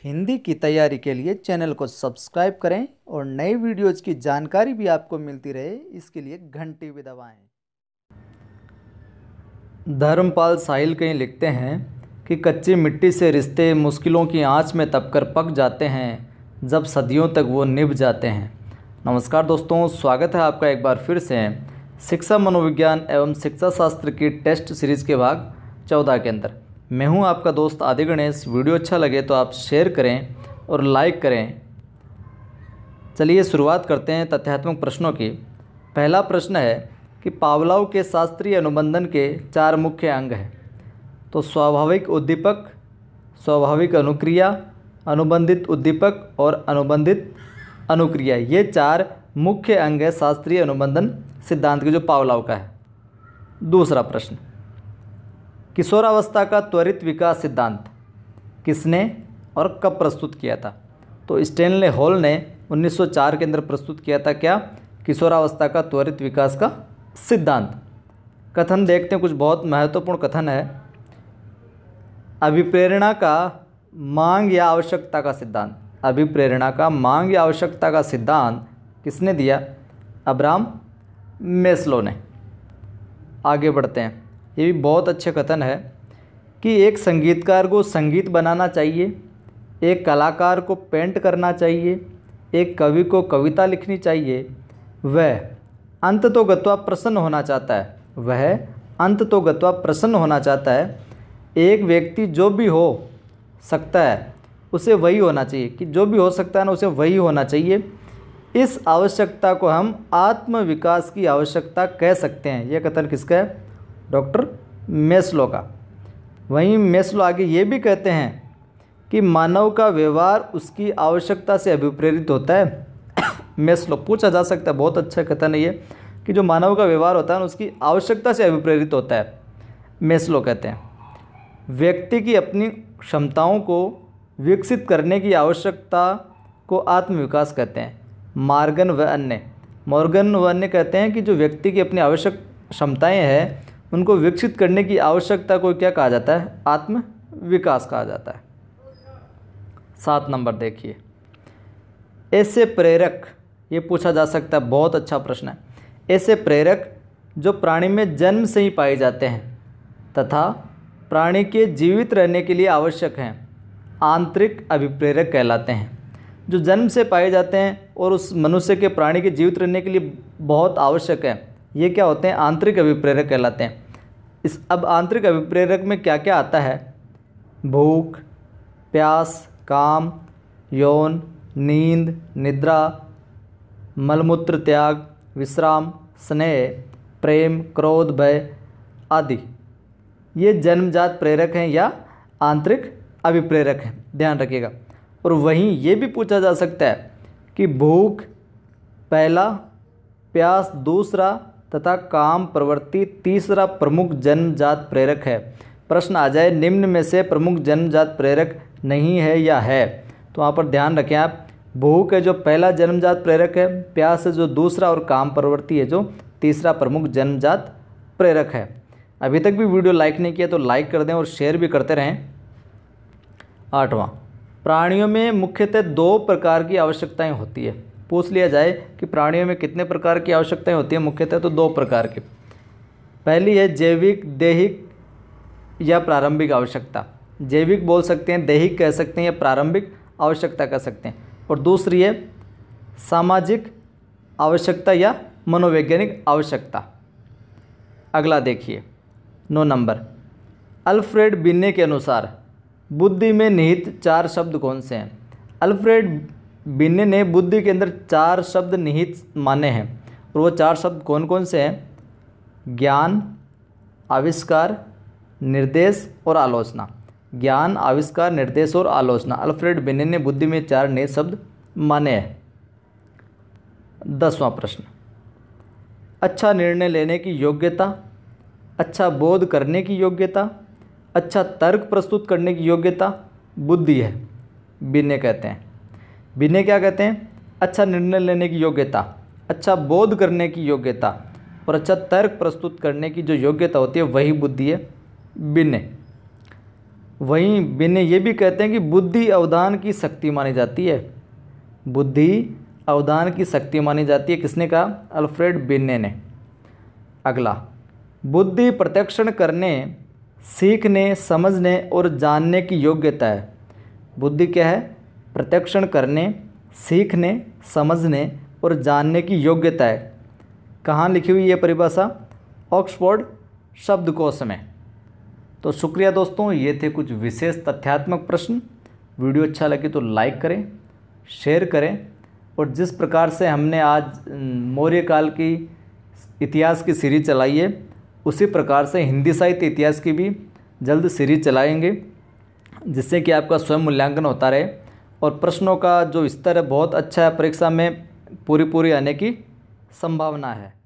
हिंदी की तैयारी के लिए चैनल को सब्सक्राइब करें और नई वीडियोज़ की जानकारी भी आपको मिलती रहे, इसके लिए घंटी भी दबाएं। धर्मपाल साहिल कहीं लिखते हैं कि कच्ची मिट्टी से रिश्ते मुश्किलों की आंच में तपकर पक जाते हैं, जब सदियों तक वो निभ जाते हैं। नमस्कार दोस्तों, स्वागत है आपका एक बार फिर से शिक्षा मनोविज्ञान एवं शिक्षा शास्त्र की टेस्ट सीरीज़ के भाग 14 के अंदर। मैं हूं आपका दोस्त आदि गणेश। वीडियो अच्छा लगे तो आप शेयर करें और लाइक करें। चलिए शुरुआत करते हैं तथ्यात्मक प्रश्नों की। पहला प्रश्न है कि पावलोव के शास्त्रीय अनुबंधन के 4 मुख्य अंग हैं। तो स्वाभाविक उद्दीपक, स्वाभाविक अनुक्रिया, अनुबंधित उद्दीपक और अनुबंधित अनुक्रिया, ये 4 मुख्य अंग है शास्त्रीय अनुबंधन सिद्धांत के, जो पावलोव का है। दूसरा प्रश्न, किशोरावस्था का त्वरित विकास सिद्धांत किसने और कब प्रस्तुत किया था? तो स्टेनले हॉल ने 1904 के अंदर प्रस्तुत किया था। क्या? किशोरावस्था का त्वरित विकास का सिद्धांत। कथन देखते हैं, कुछ बहुत महत्वपूर्ण कथन है। अभिप्रेरणा का मांग या आवश्यकता का सिद्धांत, अभिप्रेरणा का मांग या आवश्यकता का सिद्धांत किसने दिया? अब्राहम मेस्लो ने। आगे बढ़ते हैं, ये भी बहुत अच्छे कथन है कि एक संगीतकार को संगीत बनाना चाहिए, एक कलाकार को पेंट करना चाहिए, एक कवि को कविता लिखनी चाहिए, वह अंततोगत्वा प्रसन्न होना चाहता है, वह अंततोगत्वा प्रसन्न होना चाहता है। एक व्यक्ति जो भी हो सकता है उसे वही होना चाहिए, कि जो भी हो सकता है ना उसे वही होना चाहिए। इस आवश्यकता को हम आत्म विकास की आवश्यकता कह सकते हैं। यह कथन किसका है? डॉक्टर मेस्लो का। वहीं मेस्लो आगे ये भी कहते हैं कि मानव का व्यवहार उसकी आवश्यकता से अभिप्रेरित होता है। मेस्लो, पूछा जा सकता है, बहुत अच्छा कथन है ये, कि जो मानव का व्यवहार होता है उसकी आवश्यकता से अभिप्रेरित होता है। मेस्लो कहते हैं व्यक्ति की अपनी क्षमताओं को विकसित करने की आवश्यकता को आत्मविकास कहते हैं। मॉर्गन व अन्य कहते हैं कि जो व्यक्ति की अपनी आवश्यक क्षमताएं हैं उनको विकसित करने की आवश्यकता को क्या कहा जाता है? आत्म विकास कहा जाता है। 7 नंबर देखिए, ऐसे प्रेरक, ये पूछा जा सकता है, बहुत अच्छा प्रश्न है। ऐसे प्रेरक जो प्राणी में जन्म से ही पाए जाते हैं तथा प्राणी के जीवित रहने के लिए आवश्यक हैं, आंतरिक अभिप्रेरक कहलाते हैं। जो जन्म से पाए जाते हैं और उस मनुष्य के, प्राणी के जीवित रहने के लिए बहुत आवश्यक है, ये क्या होते हैं? आंतरिक अभिप्रेरक कहलाते हैं। अब आंतरिक अभिप्रेरक में क्या क्या आता है? भूख, प्यास, काम, यौन, नींद, निद्रा, मलमूत्र त्याग, विश्राम, स्नेह, प्रेम, क्रोध, भय आदि, ये जन्मजात प्रेरक हैं या आंतरिक अभिप्रेरक हैं, ध्यान रखिएगा। और वहीं ये भी पूछा जा सकता है कि भूख पहला, प्यास दूसरा तथा काम प्रवृत्ति तीसरा प्रमुख जन्मजात प्रेरक है। प्रश्न आ जाए निम्न में से प्रमुख जन्मजात प्रेरक नहीं है या है, तो वहाँ पर ध्यान रखें आप। भूख है जो पहला जन्मजात प्रेरक है, प्यास है जो दूसरा, और काम प्रवृत्ति है जो तीसरा प्रमुख जन्मजात प्रेरक है। अभी तक भी वीडियो लाइक नहीं किया तो लाइक कर दें और शेयर भी करते रहें। 8वां, प्राणियों में मुख्यतः 2 प्रकार की आवश्यकताएं होती है। पूछ लिया जाए कि प्राणियों में कितने प्रकार की आवश्यकताएं होती हैं, मुख्यतः तो 2 प्रकार की। पहली है जैविक, दैहिक या प्रारंभिक आवश्यकता। जैविक बोल सकते हैं, दैहिक कह सकते हैं या प्रारंभिक आवश्यकता कह सकते हैं। और दूसरी है सामाजिक आवश्यकता या मनोवैज्ञानिक आवश्यकता। अगला देखिए 9 नंबर, अल्फ्रेड बिने के अनुसार बुद्धि में निहित 4 शब्द कौन से हैं? अल्फ्रेड बिने ने बुद्धि के अंदर 4 शब्द निहित माने हैं, और वो 4 शब्द कौन कौन से हैं? ज्ञान, आविष्कार, निर्देश और आलोचना। ज्ञान, आविष्कार, निर्देश और आलोचना, अल्फ्रेड बिने ने बुद्धि में 4 निहित शब्द माने हैं। 10वां प्रश्न, अच्छा निर्णय लेने की योग्यता, अच्छा बोध करने की योग्यता, अच्छा तर्क प्रस्तुत करने की योग्यता बुद्धि है, बिने कहते हैं। बिने क्या कहते हैं? अच्छा निर्णय लेने की योग्यता, अच्छा बोध करने की योग्यता और अच्छा तर्क प्रस्तुत करने की जो योग्यता होती है वही बुद्धि है, बिने। वहीं बिन्ने ये भी कहते हैं कि बुद्धि अवधान की शक्ति मानी जाती है। बुद्धि अवधान की शक्ति मानी जाती है, किसने कहा? अल्फ्रेड बिन्ने ने। अगला, बुद्धि प्रत्यक्षण करने, सीखने, समझने और जानने की योग्यता है। बुद्धि क्या है? प्रत्यक्षण करने, सीखने, समझने और जानने की योग्यता है। कहाँ लिखी हुई ये परिभाषा? ऑक्सफोर्ड शब्दकोश में। तो शुक्रिया दोस्तों, ये थे कुछ विशेष तथ्यात्मक प्रश्न। वीडियो अच्छा लगे तो लाइक करें, शेयर करें, और जिस प्रकार से हमने आज मौर्य काल की इतिहास की सीरीज चलाई है, उसी प्रकार से हिंदी साहित्य इतिहास की भी जल्द सीरीज चलाएंगे, जिससे कि आपका स्वयं मूल्यांकन होता रहे और प्रश्नों का जो स्तर है बहुत अच्छा है, परीक्षा में पूरी आने की संभावना है।